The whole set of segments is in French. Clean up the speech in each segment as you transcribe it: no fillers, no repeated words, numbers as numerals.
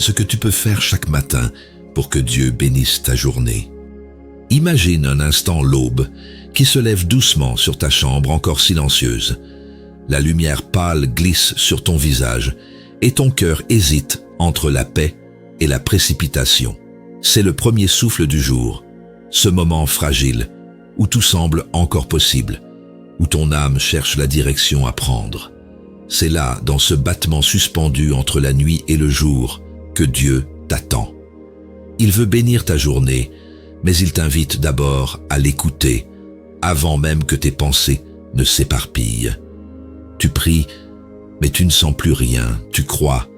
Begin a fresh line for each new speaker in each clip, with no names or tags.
ce que tu peux faire chaque matin pour que Dieu bénisse ta journée. Imagine un instant l'aube qui se lève doucement sur ta chambre encore silencieuse. La lumière pâle glisse sur ton visage et ton cœur hésite entre la paix et la précipitation. C'est le premier souffle du jour, ce moment fragile où tout semble encore possible, où ton âme cherche la direction à prendre. C'est là, dans ce battement suspendu entre la nuit et le jour, que Dieu t'attend. Il veut bénir ta journée, mais il t'invite d'abord à l'écouter, avant même que tes pensées ne s'éparpillent. Tu pries, mais tu ne sens plus rien, tu crois.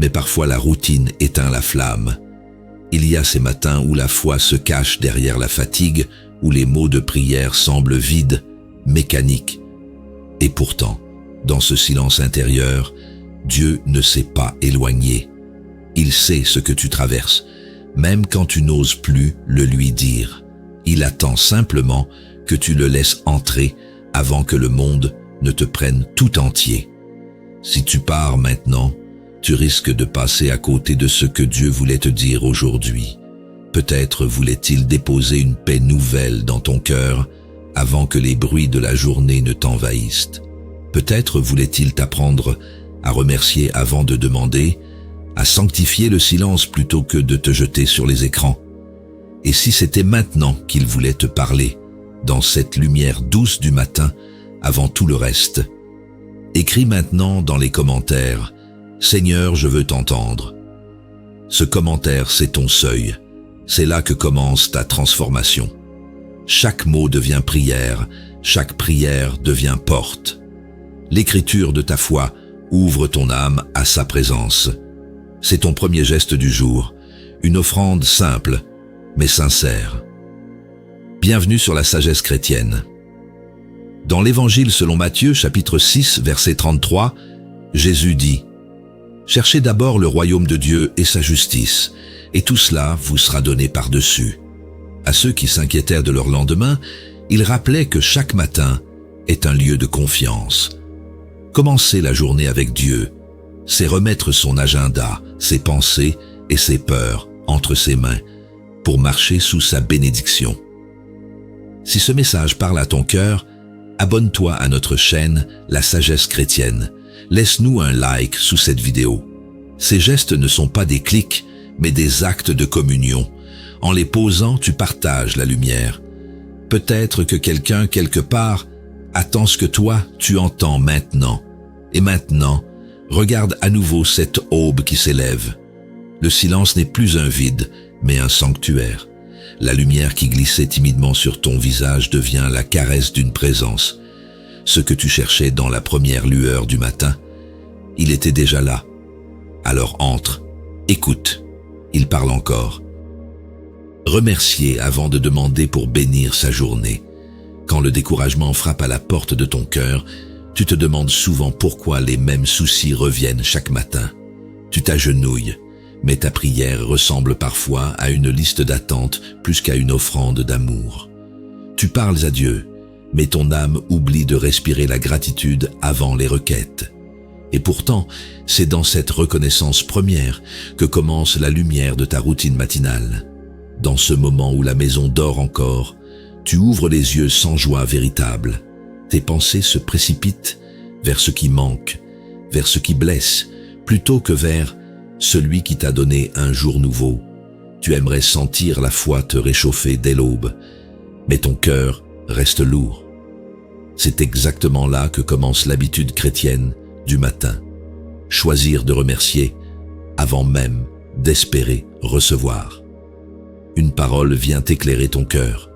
Mais parfois la routine éteint la flamme. Il y a ces matins où la foi se cache derrière la fatigue, où les mots de prière semblent vides, mécaniques. Et pourtant, dans ce silence intérieur, Dieu ne s'est pas éloigné. Il sait ce que tu traverses, même quand tu n'oses plus le lui dire. Il attend simplement que tu le laisses entrer avant que le monde ne te prenne tout entier. Si tu pars maintenant, tu risques de passer à côté de ce que Dieu voulait te dire aujourd'hui. Peut-être voulait-il déposer une paix nouvelle dans ton cœur avant que les bruits de la journée ne t'envahissent. Peut-être voulait-il t'apprendre à remercier avant de demander, à sanctifier le silence plutôt que de te jeter sur les écrans. Et si c'était maintenant qu'il voulait te parler, dans cette lumière douce du matin, avant tout le reste? Écris maintenant dans les commentaires « Seigneur, je veux t'entendre ». Ce commentaire, c'est ton seuil. C'est là que commence ta transformation. Chaque mot devient prière, chaque prière devient porte. L'écriture de ta foi ouvre ton âme à sa présence. C'est ton premier geste du jour, une offrande simple, mais sincère. Bienvenue sur la sagesse chrétienne. Dans l'Évangile selon Matthieu, chapitre 6, verset 33, Jésus dit « Cherchez d'abord le royaume de Dieu et sa justice, et tout cela vous sera donné par-dessus. » À ceux qui s'inquiétèrent de leur lendemain, il rappelait que chaque matin est un lieu de confiance. Commencer la journée avec Dieu, c'est remettre son agenda, ses pensées et ses peurs entre ses mains pour marcher sous sa bénédiction. Si ce message parle à ton cœur, abonne-toi à notre chaîne La Sagesse Chrétienne. Laisse-nous un like sous cette vidéo. Ces gestes ne sont pas des clics, mais des actes de communion. En les posant, tu partages la lumière. Peut-être que quelqu'un, quelque part, attend ce que toi, tu entends maintenant. Et maintenant, regarde à nouveau cette aube qui s'élève. Le silence n'est plus un vide, mais un sanctuaire. La lumière qui glissait timidement sur ton visage devient la caresse d'une présence. Ce que tu cherchais dans la première lueur du matin, il était déjà là. Alors entre, écoute, il parle encore. Remercier avant de demander pour bénir sa journée. Quand le découragement frappe à la porte de ton cœur, tu te demandes souvent pourquoi les mêmes soucis reviennent chaque matin. Tu t'agenouilles, mais ta prière ressemble parfois à une liste d'attente plus qu'à une offrande d'amour. Tu parles à Dieu, mais ton âme oublie de respirer la gratitude avant les requêtes. Et pourtant, c'est dans cette reconnaissance première que commence la lumière de ta routine matinale. Dans ce moment où la maison dort encore, tu ouvres les yeux sans joie véritable. Tes pensées se précipitent vers ce qui manque, vers ce qui blesse, plutôt que vers celui qui t'a donné un jour nouveau. Tu aimerais sentir la foi te réchauffer dès l'aube, mais ton cœur reste lourd. C'est exactement là que commence l'habitude chrétienne du matin. Choisir de remercier avant même d'espérer recevoir. Une parole vient éclairer ton cœur.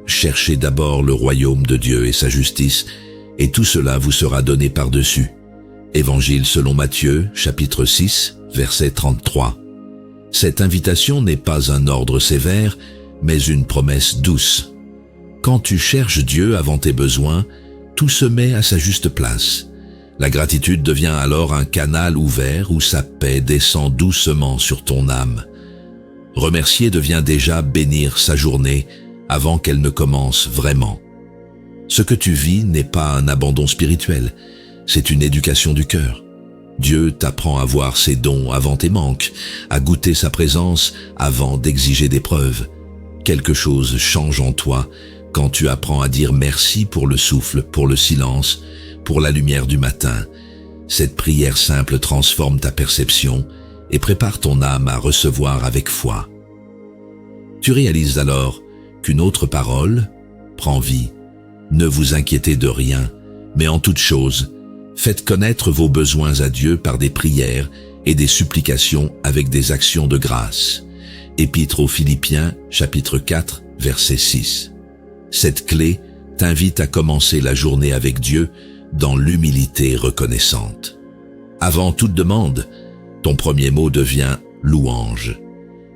Cherchez d'abord le royaume de Dieu et sa justice, et tout cela vous sera donné par-dessus. Évangile selon Matthieu, chapitre 6, verset 33. Cette invitation n'est pas un ordre sévère, mais une promesse douce. Quand tu cherches Dieu avant tes besoins, tout se met à sa juste place. La gratitude devient alors un canal ouvert où sa paix descend doucement sur ton âme. Remercier devient déjà bénir sa journée avant qu'elle ne commence vraiment. Ce que tu vis n'est pas un abandon spirituel, c'est une éducation du cœur. Dieu t'apprend à voir ses dons avant tes manques, à goûter sa présence avant d'exiger des preuves. Quelque chose change en toi quand tu apprends à dire merci pour le souffle, pour le silence, pour la lumière du matin. Cette prière simple transforme ta perception et prépare ton âme à recevoir avec foi. Tu réalises alors qu'une autre parole prend vie. Ne vous inquiétez de rien, mais en toute chose, faites connaître vos besoins à Dieu par des prières et des supplications avec des actions de grâce. Épître aux Philippiens, chapitre 4, verset 6. Cette clé t'invite à commencer la journée avec Dieu dans l'humilité reconnaissante. Avant toute demande, ton premier mot devient louange.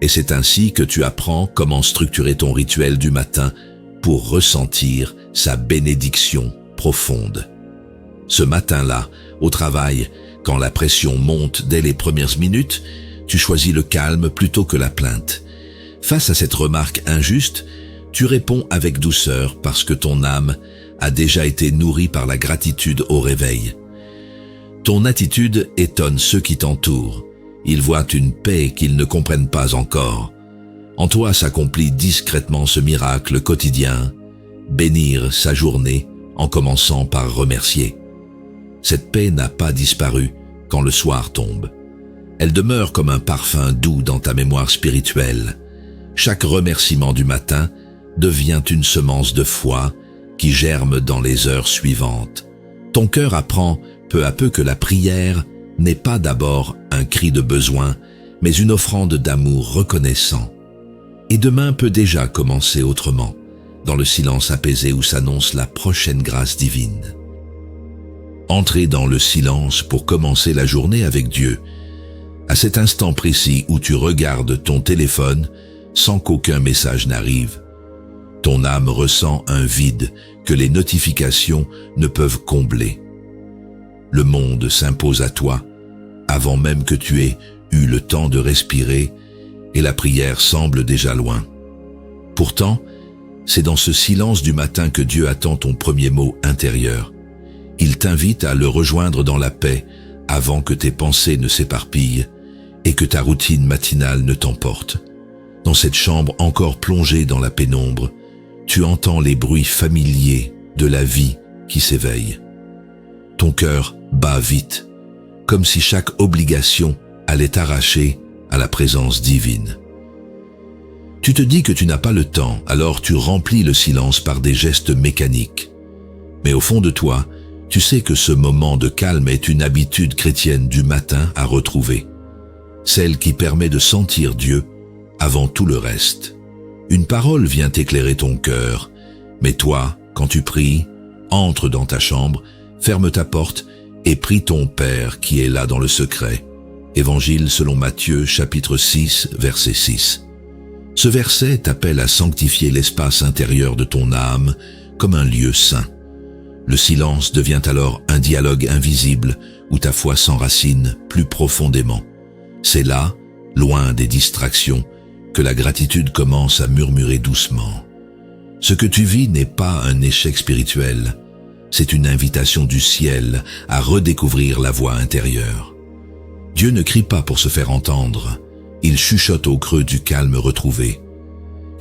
Et c'est ainsi que tu apprends comment structurer ton rituel du matin pour ressentir sa bénédiction profonde. Ce matin-là, au travail, quand la pression monte dès les premières minutes, tu choisis le calme plutôt que la plainte. Face à cette remarque injuste, tu réponds avec douceur parce que ton âme a déjà été nourrie par la gratitude au réveil. Ton attitude étonne ceux qui t'entourent. Ils voient une paix qu'ils ne comprennent pas encore. En toi s'accomplit discrètement ce miracle quotidien, bénir sa journée en commençant par remercier. Cette paix n'a pas disparu quand le soir tombe. Elle demeure comme un parfum doux dans ta mémoire spirituelle. Chaque remerciement du matin devient une semence de foi qui germe dans les heures suivantes. Ton cœur apprend peu à peu que la prière n'est pas d'abord un cri de besoin, mais une offrande d'amour reconnaissant. Et demain peut déjà commencer autrement, dans le silence apaisé où s'annonce la prochaine grâce divine. Entrez dans le silence pour commencer la journée avec Dieu. À cet instant précis où tu regardes ton téléphone sans qu'aucun message n'arrive, ton âme ressent un vide que les notifications ne peuvent combler. Le monde s'impose à toi avant même que tu aies eu le temps de respirer et la prière semble déjà loin. Pourtant, c'est dans ce silence du matin que Dieu attend ton premier mot intérieur. Il t'invite à le rejoindre dans la paix avant que tes pensées ne s'éparpillent et que ta routine matinale ne t'emporte. Dans cette chambre encore plongée dans la pénombre, tu entends les bruits familiers de la vie qui s'éveille. Ton cœur bat vite, comme si chaque obligation allait t'arracher à la présence divine. Tu te dis que tu n'as pas le temps, alors tu remplis le silence par des gestes mécaniques. Mais au fond de toi, tu sais que ce moment de calme est une habitude chrétienne du matin à retrouver, celle qui permet de sentir Dieu avant tout le reste. Une parole vient éclairer ton cœur, mais toi, quand tu pries, entre dans ta chambre, ferme ta porte et prie ton Père qui est là dans le secret. Évangile selon Matthieu, chapitre 6, verset 6. Ce verset t'appelle à sanctifier l'espace intérieur de ton âme comme un lieu saint. Le silence devient alors un dialogue invisible où ta foi s'enracine plus profondément. C'est là, loin des distractions, que la gratitude commence à murmurer doucement. Ce que tu vis n'est pas un échec spirituel, c'est une invitation du ciel à redécouvrir la voix intérieure. Dieu ne crie pas pour se faire entendre, il chuchote au creux du calme retrouvé.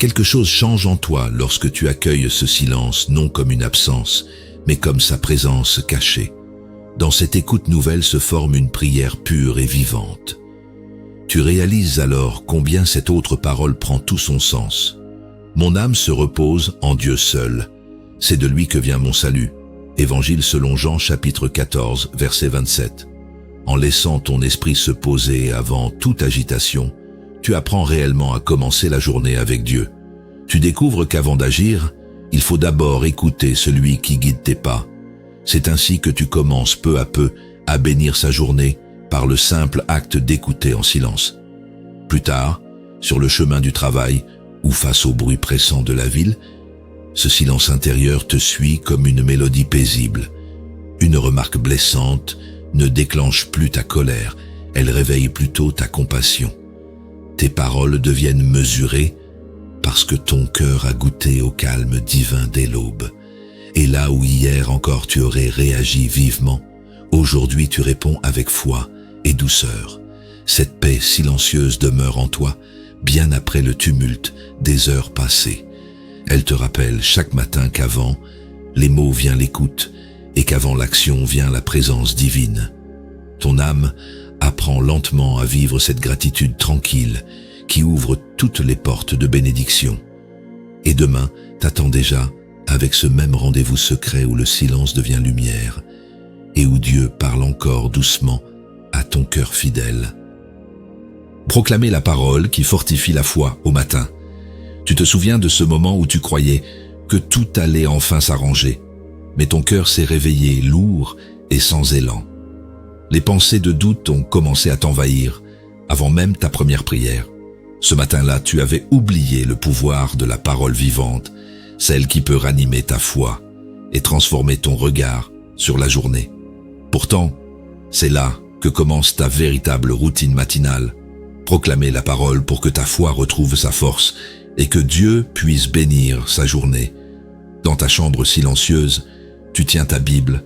Quelque chose change en toi lorsque tu accueilles ce silence non comme une absence, mais comme sa présence cachée. Dans cette écoute nouvelle se forme une prière pure et vivante. Tu réalises alors combien cette autre parole prend tout son sens. Mon âme se repose en Dieu seul. C'est de lui que vient mon salut. Évangile selon Jean chapitre 14, verset 27. En laissant ton esprit se poser avant toute agitation, tu apprends réellement à commencer la journée avec Dieu. Tu découvres qu'avant d'agir, il faut d'abord écouter celui qui guide tes pas. C'est ainsi que tu commences peu à peu à bénir sa journée par le simple acte d'écouter en silence. Plus tard, sur le chemin du travail ou face au bruit pressant de la ville, ce silence intérieur te suit comme une mélodie paisible. Une remarque blessante ne déclenche plus ta colère, elle réveille plutôt ta compassion. Tes paroles deviennent mesurées parce que ton cœur a goûté au calme divin dès l'aube. Et là où hier encore tu aurais réagi vivement, Aujourd'hui tu réponds avec foi et douceur. Cette paix silencieuse demeure en toi, bien après le tumulte des heures passées. Elle te rappelle chaque matin qu'avant les mots vient l'écoute et qu'avant l'action vient la présence divine. Ton âme apprend lentement à vivre cette gratitude tranquille qui ouvre toutes les portes de bénédiction. Et demain t'attend déjà avec ce même rendez-vous secret où le silence devient lumière et où Dieu parle encore doucement à ton cœur fidèle. Proclamer la parole qui fortifie la foi au matin. Tu te souviens de ce moment où tu croyais que tout allait enfin s'arranger, mais ton cœur s'est réveillé lourd et sans élan. Les pensées de doute ont commencé à t'envahir avant même ta première prière. Ce matin-là, tu avais oublié le pouvoir de la parole vivante, celle qui peut ranimer ta foi et transformer ton regard sur la journée. Pourtant, c'est là que commence ta véritable routine matinale. Proclamer la parole pour que ta foi retrouve sa force et que Dieu puisse bénir sa journée. Dans ta chambre silencieuse, tu tiens ta Bible,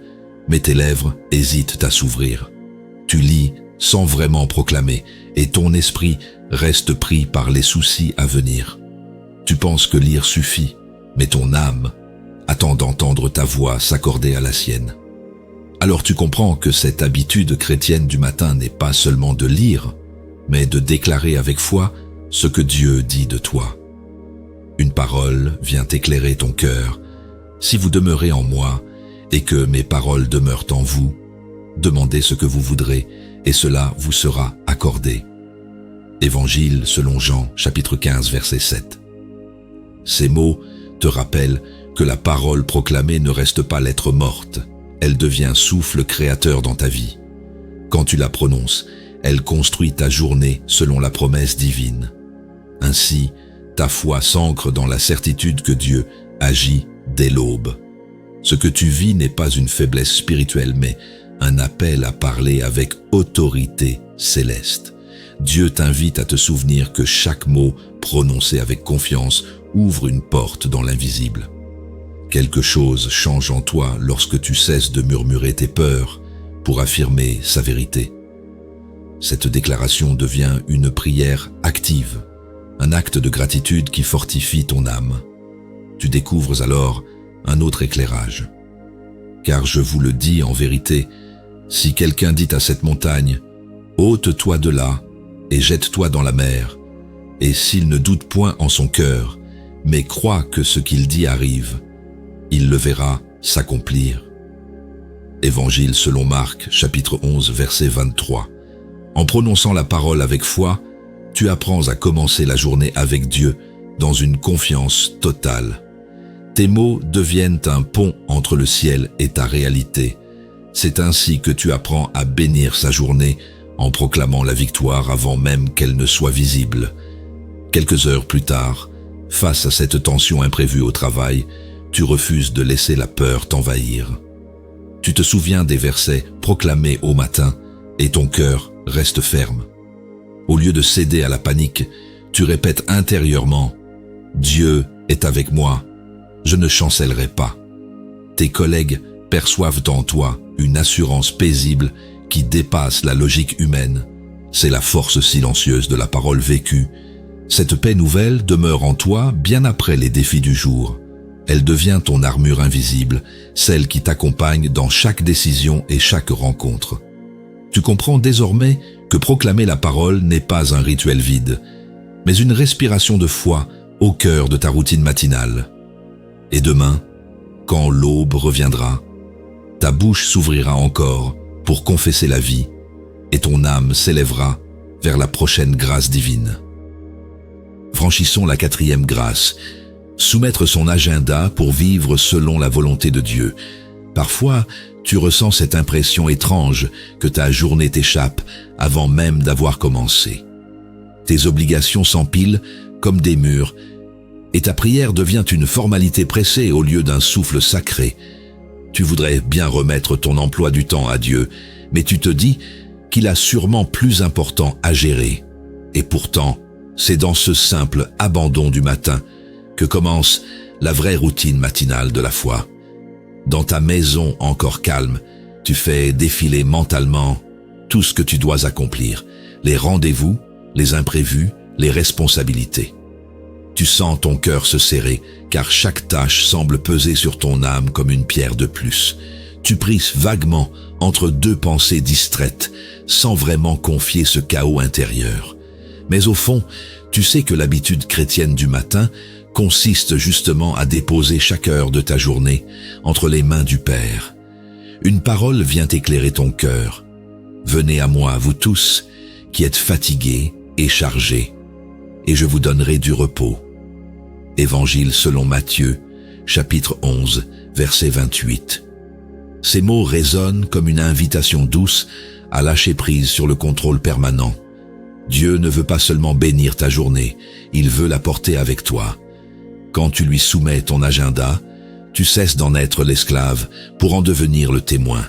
mais tes lèvres hésitent à s'ouvrir. Tu lis sans vraiment proclamer et ton esprit reste pris par les soucis à venir. Tu penses que lire suffit, mais ton âme attend d'entendre ta voix s'accorder à la sienne. Alors tu comprends que cette habitude chrétienne du matin n'est pas seulement de lire, mais de déclarer avec foi ce que Dieu dit de toi. Une parole vient éclairer ton cœur. Si vous demeurez en moi et que mes paroles demeurent en vous, demandez ce que vous voudrez et cela vous sera accordé. Évangile selon Jean, chapitre 15, verset 7. Ces mots te rappellent que la parole proclamée ne reste pas lettre morte, elle devient souffle créateur dans ta vie. Quand tu la prononces, elle construit ta journée selon la promesse divine. Ainsi, ta foi s'ancre dans la certitude que Dieu agit dès l'aube. Ce que tu vis n'est pas une faiblesse spirituelle, mais un appel à parler avec autorité céleste. Dieu t'invite à te souvenir que chaque mot prononcé avec confiance ouvre une porte dans l'invisible. Quelque chose change en toi lorsque tu cesses de murmurer tes peurs pour affirmer sa vérité. Cette déclaration devient une prière active, un acte de gratitude qui fortifie ton âme. Tu découvres alors un autre éclairage. Car je vous le dis en vérité, si quelqu'un dit à cette montagne, « Ôte-toi de là et jette-toi dans la mer », et s'il ne doute point en son cœur, mais croit que ce qu'il dit arrive, il le verra s'accomplir. Évangile selon Marc, chapitre 11, verset 23. En prononçant la parole avec foi, tu apprends à commencer la journée avec Dieu dans une confiance totale. Tes mots deviennent un pont entre le ciel et ta réalité. C'est ainsi que tu apprends à bénir sa journée en proclamant la victoire avant même qu'elle ne soit visible. Quelques heures plus tard, face à cette tension imprévue au travail, tu refuses de laisser la peur t'envahir. Tu te souviens des versets proclamés au matin et ton cœur reste ferme. Au lieu de céder à la panique, tu répètes intérieurement « Dieu est avec moi, je ne chancellerai pas ». Tes collègues perçoivent en toi une assurance paisible qui dépasse la logique humaine. C'est la force silencieuse de la parole vécue. Cette paix nouvelle demeure en toi bien après les défis du jour. Elle devient ton armure invisible, celle qui t'accompagne dans chaque décision et chaque rencontre. Tu comprends désormais que proclamer la parole n'est pas un rituel vide, mais une respiration de foi au cœur de ta routine matinale. Et demain, quand l'aube reviendra, ta bouche s'ouvrira encore pour confesser la vie et ton âme s'élèvera vers la prochaine grâce divine. Franchissons la 4e grâce, soumettre son agenda pour vivre selon la volonté de Dieu. Parfois, tu ressens cette impression étrange que ta journée t'échappe avant même d'avoir commencé. Tes obligations s'empilent comme des murs et ta prière devient une formalité pressée au lieu d'un souffle sacré. Tu voudrais bien remettre ton emploi du temps à Dieu, mais tu te dis qu'il a sûrement plus important à gérer. Et pourtant, c'est dans ce simple abandon du matin que commence la vraie routine matinale de la foi. Dans ta maison encore calme, Tu fais défiler mentalement tout ce que tu dois accomplir, les rendez-vous, les imprévus, les responsabilités. Tu sens ton cœur se serrer, car chaque tâche semble peser sur ton âme comme une pierre de plus. Tu prisses vaguement entre deux pensées distraites, sans vraiment confier ce chaos intérieur. Mais au fond, tu sais que l'habitude chrétienne du matin consiste justement à déposer chaque heure de ta journée entre les mains du Père. Une parole vient éclairer ton cœur. Venez à moi, vous tous, qui êtes fatigués et chargés, et je vous donnerai du repos. Évangile selon Matthieu, chapitre 11, verset 28. Ces mots résonnent comme une invitation douce à lâcher prise sur le contrôle permanent. Dieu ne veut pas seulement bénir ta journée, il veut la porter avec toi. Quand tu lui soumets ton agenda, tu cesses d'en être l'esclave pour en devenir le témoin.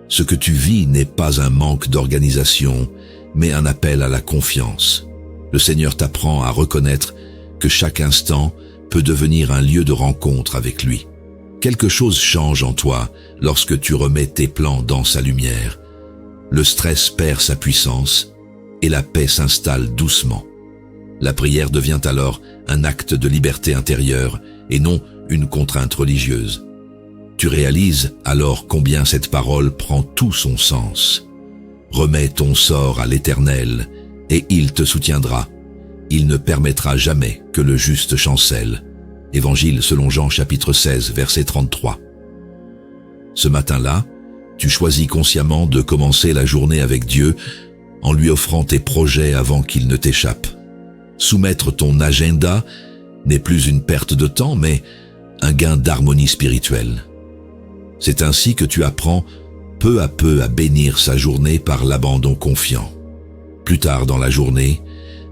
Ce que tu vis n'est pas un manque d'organisation, mais un appel à la confiance. Le Seigneur t'apprend à reconnaître que chaque instant peut devenir un lieu de rencontre avec lui. Quelque chose change en toi lorsque tu remets tes plans dans sa lumière. Le stress perd sa puissance et la paix s'installe doucement. La prière devient alors un acte de liberté intérieure et non une contrainte religieuse. Tu réalises alors combien cette parole prend tout son sens. Remets ton sort à l'Éternel et il te soutiendra. Il ne permettra jamais que le juste chancelle. Évangile selon Jean chapitre 16, verset 33. Ce matin-là, tu choisis consciemment de commencer la journée avec Dieu en lui offrant tes projets avant qu'il ne t'échappe. Soumettre ton agenda n'est plus une perte de temps, mais un gain d'harmonie spirituelle. C'est ainsi que tu apprends peu à peu à bénir sa journée par l'abandon confiant. Plus tard dans la journée,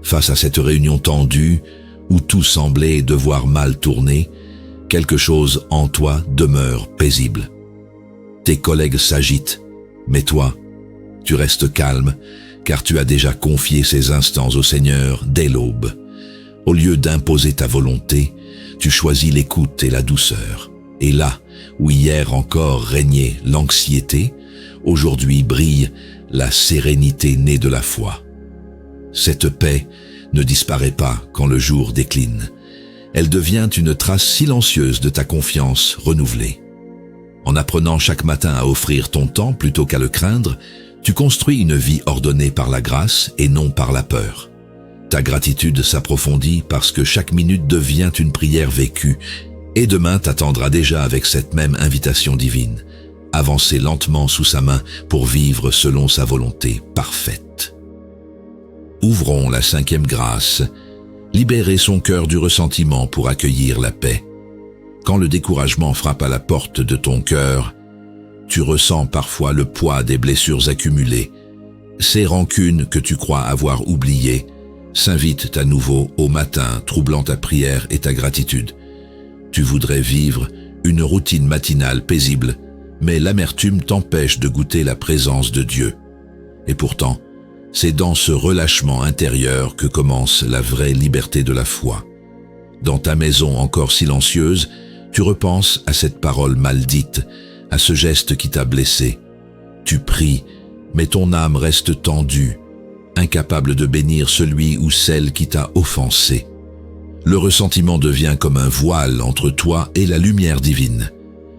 face à cette réunion tendue où tout semblait devoir mal tourner, quelque chose en toi demeure paisible. Tes collègues s'agitent, mais toi, tu restes calme, car tu as déjà confié ces instants au Seigneur dès l'aube. Au lieu d'imposer ta volonté, tu choisis l'écoute et la douceur. Et là, où hier encore régnait l'anxiété, aujourd'hui brille la sérénité née de la foi. Cette paix ne disparaît pas quand le jour décline. Elle devient une trace silencieuse de ta confiance renouvelée. En apprenant chaque matin à offrir ton temps plutôt qu'à le craindre, tu construis une vie ordonnée par la grâce et non par la peur. Ta gratitude s'approfondit parce que chaque minute devient une prière vécue, et demain t'attendra déjà avec cette même invitation divine. Avancer lentement sous sa main pour vivre selon sa volonté parfaite. Ouvrons la 5e grâce, libérer son cœur du ressentiment pour accueillir la paix. Quand le découragement frappe à la porte de ton cœur, tu ressens parfois le poids des blessures accumulées. Ces rancunes que tu crois avoir oubliées s'invitent à nouveau au matin, troublant ta prière et ta gratitude. Tu voudrais vivre une routine matinale paisible, mais l'amertume t'empêche de goûter la présence de Dieu. Et pourtant, c'est dans ce relâchement intérieur que commence la vraie liberté de la foi. Dans ta maison encore silencieuse, tu repenses à cette parole maldite, à ce geste qui t'a blessé. Tu pries, mais ton âme reste tendue, incapable de bénir celui ou celle qui t'a offensé. Le ressentiment devient comme un voile entre toi et la lumière divine.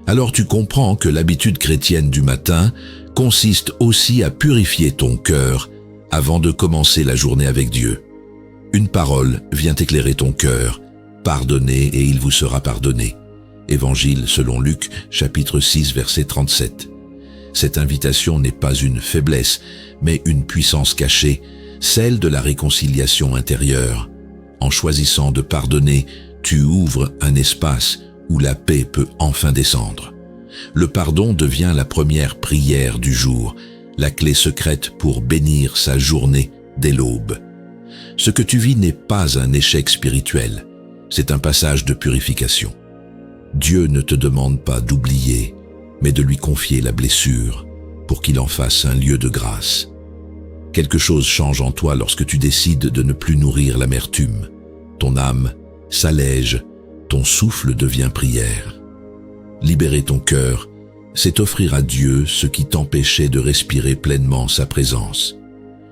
Alors tu comprends que l'habitude chrétienne du matin consiste aussi à purifier ton cœur avant de commencer la journée avec Dieu. Une parole vient éclairer ton cœur. Pardonnez et il vous sera pardonné. Évangile selon Luc, chapitre 6, verset 37. Cette invitation n'est pas une faiblesse, mais une puissance cachée, celle de la réconciliation intérieure. En choisissant de pardonner, tu ouvres un espace où la paix peut enfin descendre. Le pardon devient la première prière du jour, la clé secrète pour bénir sa journée dès l'aube. Ce que tu vis n'est pas un échec spirituel, c'est un passage de purification. Dieu ne te demande pas d'oublier, mais de lui confier la blessure pour qu'il en fasse un lieu de grâce. Quelque chose change en toi lorsque tu décides de ne plus nourrir l'amertume. Ton âme s'allège, ton souffle devient prière. Libérer ton cœur, c'est offrir à Dieu ce qui t'empêchait de respirer pleinement sa présence.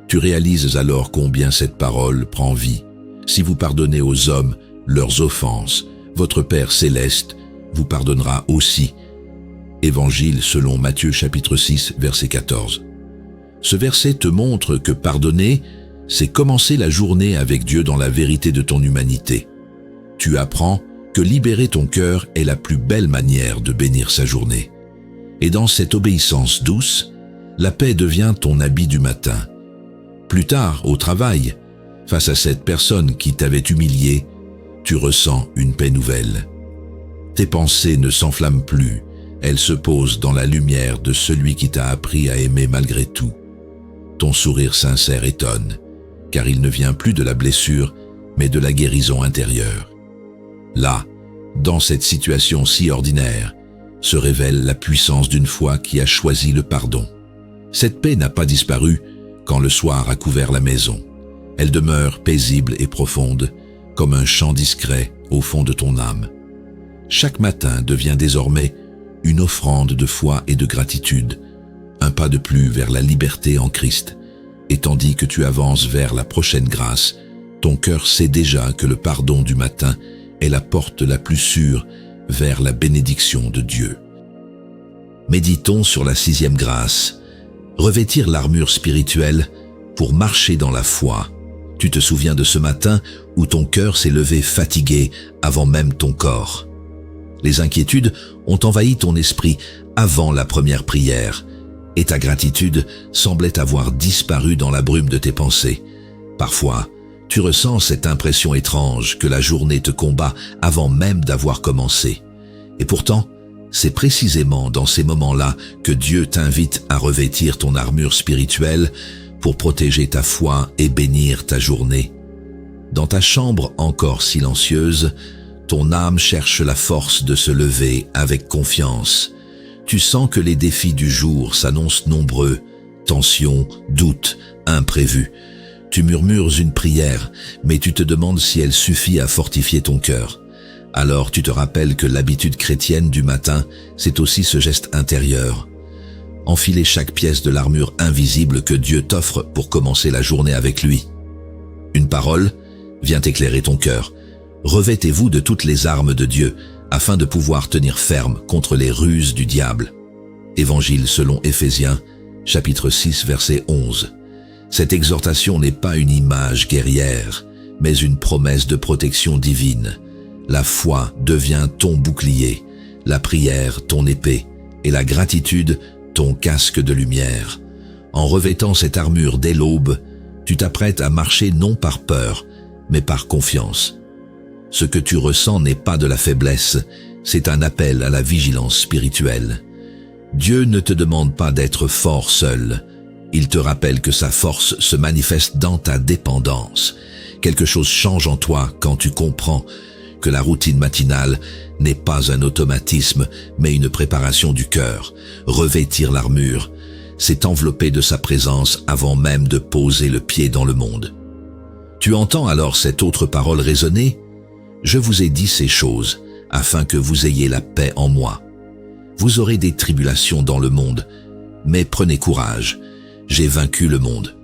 Tu réalises alors combien cette parole prend vie. Si vous pardonnez aux hommes leurs offenses, votre Père céleste vous pardonnera aussi. Évangile selon Matthieu chapitre 6, verset 14. Ce verset te montre que pardonner, c'est commencer la journée avec Dieu dans la vérité de ton humanité. Tu apprends que libérer ton cœur est la plus belle manière de bénir sa journée. Et dans cette obéissance douce, la paix devient ton habit du matin. Plus tard, au travail, face à cette personne qui t'avait humilié, tu ressens une paix nouvelle. Tes pensées ne s'enflamment plus, elles se posent dans la lumière de celui qui t'a appris à aimer malgré tout. Ton sourire sincère étonne, car il ne vient plus de la blessure, mais de la guérison intérieure. Là, dans cette situation si ordinaire, se révèle la puissance d'une foi qui a choisi le pardon. Cette paix n'a pas disparu quand le soir a couvert la maison. Elle demeure paisible et profonde, comme un chant discret au fond de ton âme. Chaque matin devient désormais une offrande de foi et de gratitude, un pas de plus vers la liberté en Christ. Et tandis que tu avances vers la prochaine grâce, ton cœur sait déjà que le pardon du matin est la porte la plus sûre vers la bénédiction de Dieu. Méditons sur la 6e grâce, revêtir l'armure spirituelle pour marcher dans la foi. Tu te souviens de ce matin où ton cœur s'est levé fatigué avant même ton corps. Les inquiétudes ont envahi ton esprit avant la première prière, et ta gratitude semblait avoir disparu dans la brume de tes pensées. Parfois, tu ressens cette impression étrange que la journée te combat avant même d'avoir commencé. Et pourtant, c'est précisément dans ces moments-là que Dieu t'invite à revêtir ton armure spirituelle pour protéger ta foi et bénir ta journée. Dans ta chambre encore silencieuse, ton âme cherche la force de se lever avec confiance. Tu sens que les défis du jour s'annoncent nombreux, tensions, doutes, imprévus. Tu murmures une prière, mais tu te demandes si elle suffit à fortifier ton cœur. Alors tu te rappelles que l'habitude chrétienne du matin, c'est aussi ce geste intérieur. Enfiler chaque pièce de l'armure invisible que Dieu t'offre pour commencer la journée avec lui. Une parole vient éclairer ton cœur. Revêtez-vous de toutes les armes de Dieu, afin de pouvoir tenir ferme contre les ruses du diable. Évangile selon Éphésiens, chapitre 6, verset 11. Cette exhortation n'est pas une image guerrière, mais une promesse de protection divine. La foi devient ton bouclier, la prière ton épée, et la gratitude ton casque de lumière. En revêtant cette armure dès l'aube, tu t'apprêtes à marcher non par peur, mais par confiance. Ce que tu ressens n'est pas de la faiblesse, c'est un appel à la vigilance spirituelle. Dieu ne te demande pas d'être fort seul. Il te rappelle que sa force se manifeste dans ta dépendance. Quelque chose change en toi quand tu comprends que la routine matinale n'est pas un automatisme, mais une préparation du cœur. Revêtir l'armure, c'est envelopper de sa présence avant même de poser le pied dans le monde. Tu entends alors cette autre parole résonner ? Je vous ai dit ces choses, afin que vous ayez la paix en moi. Vous aurez des tribulations dans le monde, mais prenez courage, j'ai vaincu le monde.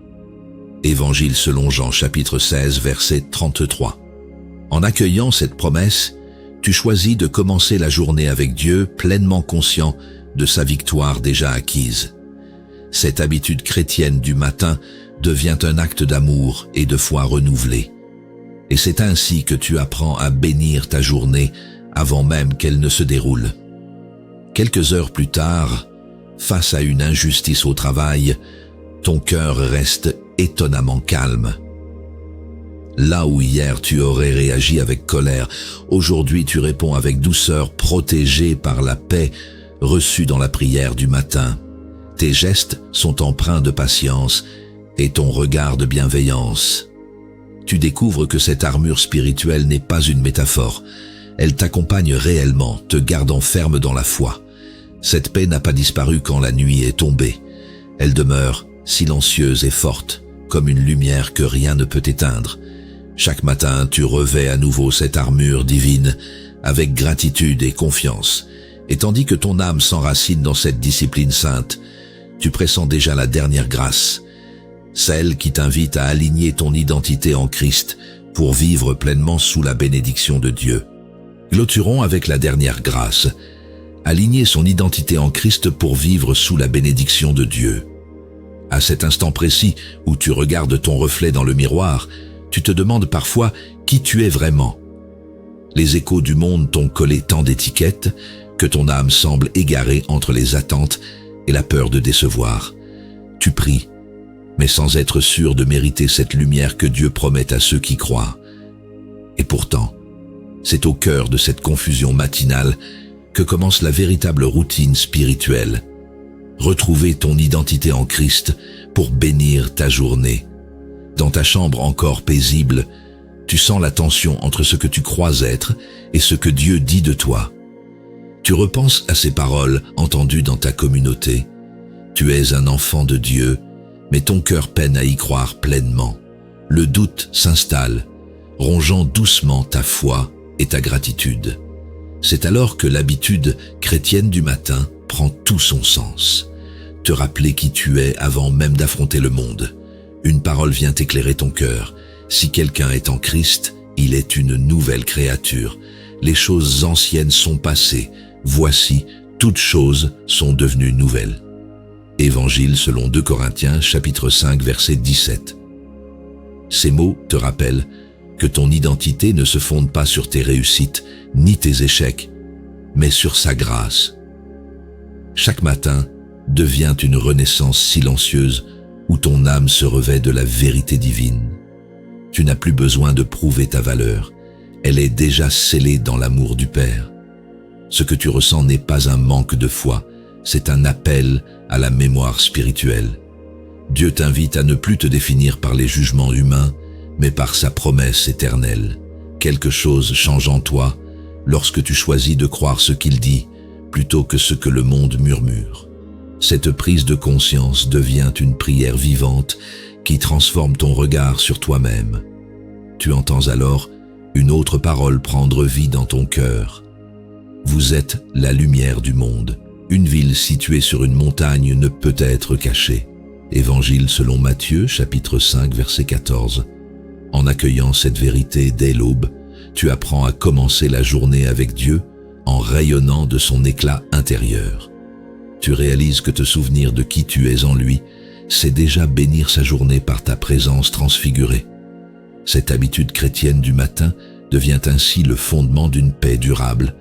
Évangile selon Jean chapitre 16, verset 33. En accueillant cette promesse, tu choisis de commencer la journée avec Dieu pleinement conscient de sa victoire déjà acquise. Cette habitude chrétienne du matin devient un acte d'amour et de foi renouvelé. Et c'est ainsi que tu apprends à bénir ta journée avant même qu'elle ne se déroule. Quelques heures plus tard, face à une injustice au travail, ton cœur reste étonnamment calme. Là où hier tu aurais réagi avec colère, aujourd'hui tu réponds avec douceur, protégé par la paix reçue dans la prière du matin. Tes gestes sont empreints de patience et ton regard de bienveillance. Tu découvres que cette armure spirituelle n'est pas une métaphore. Elle t'accompagne réellement, te gardant ferme dans la foi. Cette paix n'a pas disparu quand la nuit est tombée. Elle demeure silencieuse et forte, comme une lumière que rien ne peut éteindre. Chaque matin, tu revêts à nouveau cette armure divine avec gratitude et confiance. Et tandis que ton âme s'enracine dans cette discipline sainte, tu pressens déjà la dernière grâce, celle qui t'invite à aligner ton identité en Christ pour vivre pleinement sous la bénédiction de Dieu. Clôturons avec la dernière grâce, aligner son identité en Christ pour vivre sous la bénédiction de Dieu. À cet instant précis où tu regardes ton reflet dans le miroir, tu te demandes parfois qui tu es vraiment. Les échos du monde t'ont collé tant d'étiquettes que ton âme semble égarée entre les attentes et la peur de décevoir. Tu pries, mais sans être sûr de mériter cette lumière que Dieu promet à ceux qui croient. Et pourtant, c'est au cœur de cette confusion matinale que commence la véritable routine spirituelle. Retrouver ton identité en Christ pour bénir ta journée. Dans ta chambre encore paisible, tu sens la tension entre ce que tu crois être et ce que Dieu dit de toi. Tu repenses à ces paroles entendues dans ta communauté. Tu es un enfant de Dieu, mais ton cœur peine à y croire pleinement. Le doute s'installe, rongeant doucement ta foi et ta gratitude. C'est alors que l'habitude chrétienne du matin prend tout son sens. Te rappeler qui tu es avant même d'affronter le monde. Une parole vient éclairer ton cœur. Si quelqu'un est en Christ, il est une nouvelle créature. Les choses anciennes sont passées. Voici, toutes choses sont devenues nouvelles. Évangile selon 2 Corinthiens, chapitre 5, verset 17. Ces mots te rappellent que ton identité ne se fonde pas sur tes réussites ni tes échecs, mais sur sa grâce. Chaque matin devient une renaissance silencieuse où ton âme se revêt de la vérité divine. Tu n'as plus besoin de prouver ta valeur, elle est déjà scellée dans l'amour du Père. Ce que tu ressens n'est pas un manque de foi, c'est un appel à la mémoire spirituelle. Dieu t'invite à ne plus te définir par les jugements humains, mais par sa promesse éternelle. Quelque chose change en toi lorsque tu choisis de croire ce qu'il dit, plutôt que ce que le monde murmure. Cette prise de conscience devient une prière vivante qui transforme ton regard sur toi-même. Tu entends alors une autre parole prendre vie dans ton cœur. Vous êtes la lumière du monde. Une ville située sur une montagne ne peut être cachée. Évangile selon Matthieu, chapitre 5, verset 14. En accueillant cette vérité dès l'aube, tu apprends à commencer la journée avec Dieu en rayonnant de son éclat intérieur. Tu réalises que te souvenir de qui tu es en lui, c'est déjà bénir sa journée par ta présence transfigurée. Cette habitude chrétienne du matin devient ainsi le fondement d'une paix durable.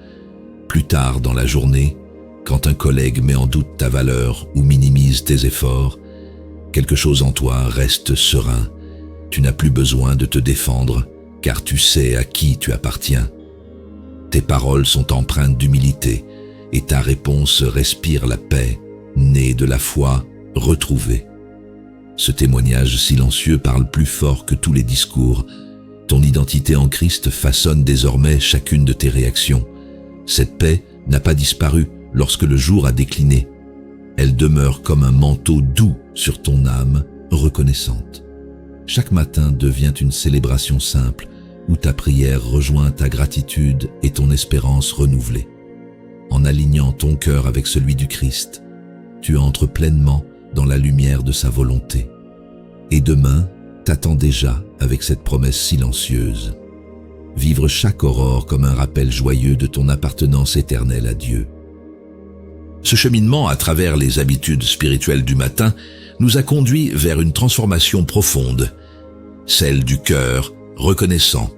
Plus tard dans la journée, quand un collègue met en doute ta valeur ou minimise tes efforts, quelque chose en toi reste serein. Tu n'as plus besoin de te défendre, car tu sais à qui tu appartiens. Tes paroles sont empreintes d'humilité, et ta réponse respire la paix, née de la foi retrouvée. Ce témoignage silencieux parle plus fort que tous les discours. Ton identité en Christ façonne désormais chacune de tes réactions. Cette paix n'a pas disparu lorsque le jour a décliné. Elle demeure comme un manteau doux sur ton âme reconnaissante. Chaque matin devient une célébration simple où ta prière rejoint ta gratitude et ton espérance renouvelée. En alignant ton cœur avec celui du Christ, tu entres pleinement dans la lumière de sa volonté. Et demain t'attend déjà avec cette promesse silencieuse. Vivre chaque aurore comme un rappel joyeux de ton appartenance éternelle à Dieu. Ce cheminement à travers les habitudes spirituelles du matin nous a conduits vers une transformation profonde, celle du cœur reconnaissant.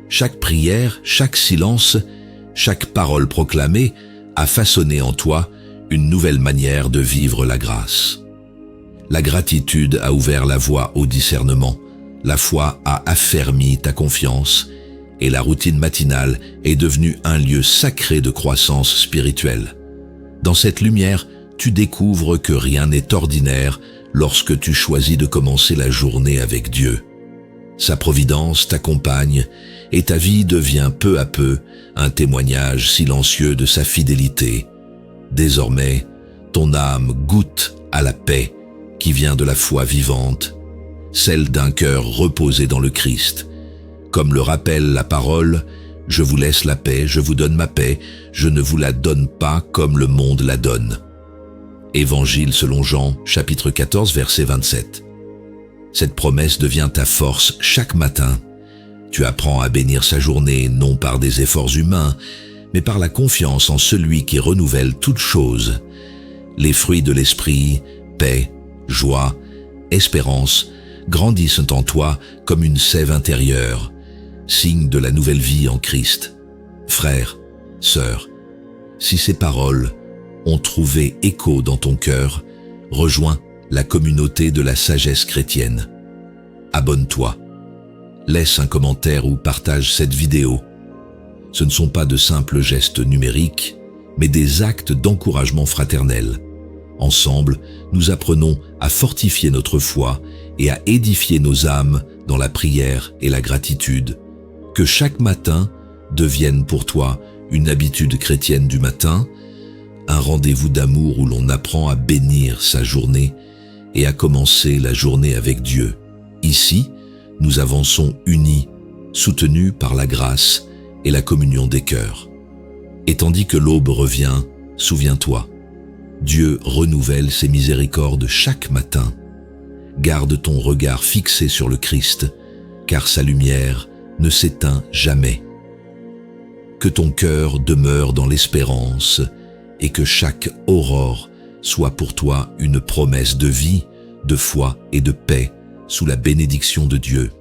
Chaque prière, chaque silence, chaque parole proclamée a façonné en toi une nouvelle manière de vivre la grâce. La gratitude a ouvert la voie au discernement, la foi a affermi ta confiance et la routine matinale est devenue un lieu sacré de croissance spirituelle. Dans cette lumière, tu découvres que rien n'est ordinaire lorsque tu choisis de commencer la journée avec Dieu. Sa providence t'accompagne et ta vie devient peu à peu un témoignage silencieux de sa fidélité. Désormais, ton âme goûte à la paix qui vient de la foi vivante, celle d'un cœur reposé dans le Christ. Comme le rappelle la parole, Je vous laisse la paix, je vous donne ma paix, je ne vous la donne pas comme le monde la donne. Évangile selon Jean, chapitre 14, verset 27. Cette promesse devient ta force chaque matin. Tu apprends à bénir sa journée non par des efforts humains, mais par la confiance en celui qui renouvelle toutes choses. Les fruits de l'esprit, paix, joie, espérance, grandissent en toi comme une sève intérieure, signe de la nouvelle vie en Christ. Frère, sœur, si ces paroles ont trouvé écho dans ton cœur, rejoins la communauté de la sagesse chrétienne. Abonne-toi, laisse un commentaire ou partage cette vidéo. Ce ne sont pas de simples gestes numériques, mais des actes d'encouragement fraternel. Ensemble, nous apprenons à fortifier notre foi et à édifier nos âmes dans la prière et la gratitude. Que chaque matin devienne pour toi une habitude chrétienne du matin, un rendez-vous d'amour où l'on apprend à bénir sa journée et à commencer la journée avec Dieu. Ici, nous avançons unis, soutenus par la grâce et la communion des cœurs. Et tandis que l'aube revient, souviens-toi, Dieu renouvelle ses miséricordes chaque matin. Garde ton regard fixé sur le Christ, car sa lumière ne s'éteint jamais. Que ton cœur demeure dans l'espérance et que chaque aurore soit pour toi une promesse de vie, de foi et de paix sous la bénédiction de Dieu.